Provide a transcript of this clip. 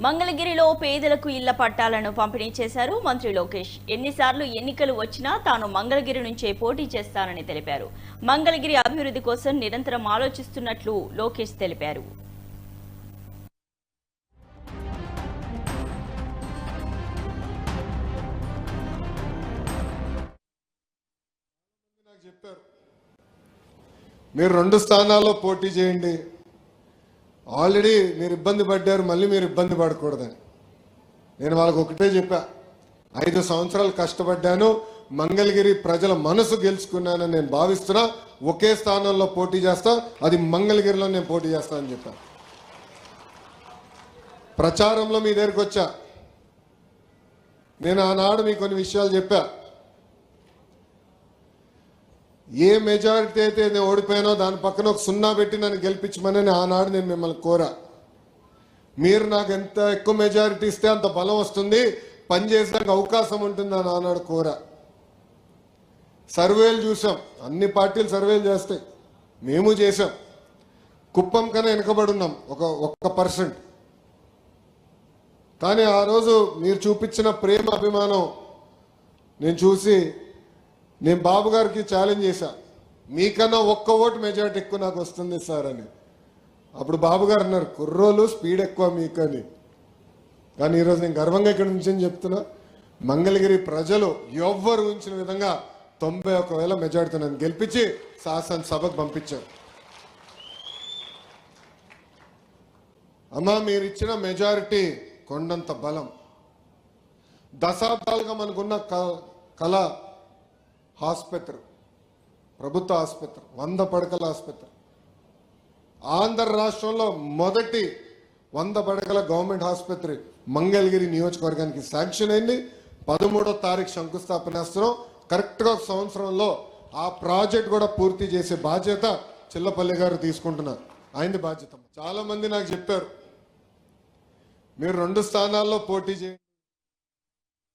మంగళగిరిలో పేదలకు ఇళ్ల పట్టాలను పంపిణీ చేశారు మంత్రి లోకేష్. ఎన్నిసార్లు ఎన్నికలు వచ్చినా తాను మంగళగిరి నుంచే పోటీ చేస్తానని తెలిపారు. మంగళగిరి అభివృద్ధి కోసం నిరంతరం ఆలోచిస్తున్నట్లు లోకేష్ తెలిపారు. మీరు 2 స్థానాల్లో పోటీ చేయండి, ఆల్రెడీ మీరు ఇబ్బంది పడ్డారు, మళ్ళీ మీరు ఇబ్బంది పడకూడదని నేను వాళ్ళకు ఒకటే చెప్పా. 5 సంవత్సరాలు కష్టపడ్డాను, మంగళగిరి ప్రజల మనసు గెలుచుకున్నానని నేను భావిస్తున్నా. ఒకే స్థానంలో పోటీ చేస్తా, అది మంగళగిరిలో నేను పోటీ చేస్తా అని చెప్పా. ప్రచారంలో మీ దగ్గరికి వచ్చా, నేను ఆనాడు మీకు కొన్ని విషయాలు చెప్పా. ఏ మెజారిటీ అయితే నేను ఓడిపోయానో దాని పక్కన ఒక 0 పెట్టి నన్ను గెలిపించమని ఆనాడు నేను మిమ్మల్ని కోరా. మీరు నాకు ఎంత ఎక్కువ మెజారిటీ ఇస్తే అంత బలం వస్తుంది, పనిచేసడానికి అవకాశం ఉంటుంది అని ఆనాడు కోరా. సర్వేలు చూసాం, అన్ని పార్టీలు సర్వేలు చేస్తాయి, మేము చేసాం. కుప్పం కన్నా వెనుకబడి ఉన్నాం 1%. కానీ ఆ రోజు మీరు చూపించిన ప్రేమ అభిమానం నేను చూసి నేను బాబు గారికి ఛాలెంజ్ చేశా, మీకన్నా 1 ఓటు మెజారిటీ ఎక్కువ నాకు వస్తుంది సార్ అని. అప్పుడు బాబు గారు అన్నారు, కుర్రోలు స్పీడ్ ఎక్కువ మీకని. కానీ ఈరోజు నేను గర్వంగా ఇక్కడ నుంచి చెప్తున్నా, మంగళగిరి ప్రజలు ఎవ్వరు ఊహించిన విధంగా 91,000 మెజారిటీ నన్ను గెలిపించి శాసనసభకు పంపించారు. అమ్మా, మీరు ఇచ్చిన మెజారిటీ కొండంత బలం. దశాబ్దాలుగా మనకున్న కళ ఆసుపత్రి, ప్రభుత్వ ఆసుపత్రి, 100 పడకల ఆసుపత్రి, ఆంధ్ర రాష్ట్రంలో మొదటి 100 పడకల గవర్నమెంట్ ఆసుపత్రి మంగళగిరి నియోజకవర్గానికి శాంక్షన్ అయింది. 13వ తారీఖు శంకుస్థాపన చేస్తున్నాం. కరెక్ట్గా 1 సంవత్సరంలో ఆ ప్రాజెక్ట్ కూడా పూర్తి చేసే బాధ్యత చిల్లపల్లి గారు తీసుకుంటున్నారు. ఆయనది బాధ్యత. చాలా మంది నాకు చెప్పారు, మీరు 2 స్థానాల్లో పోటీ చేయండి.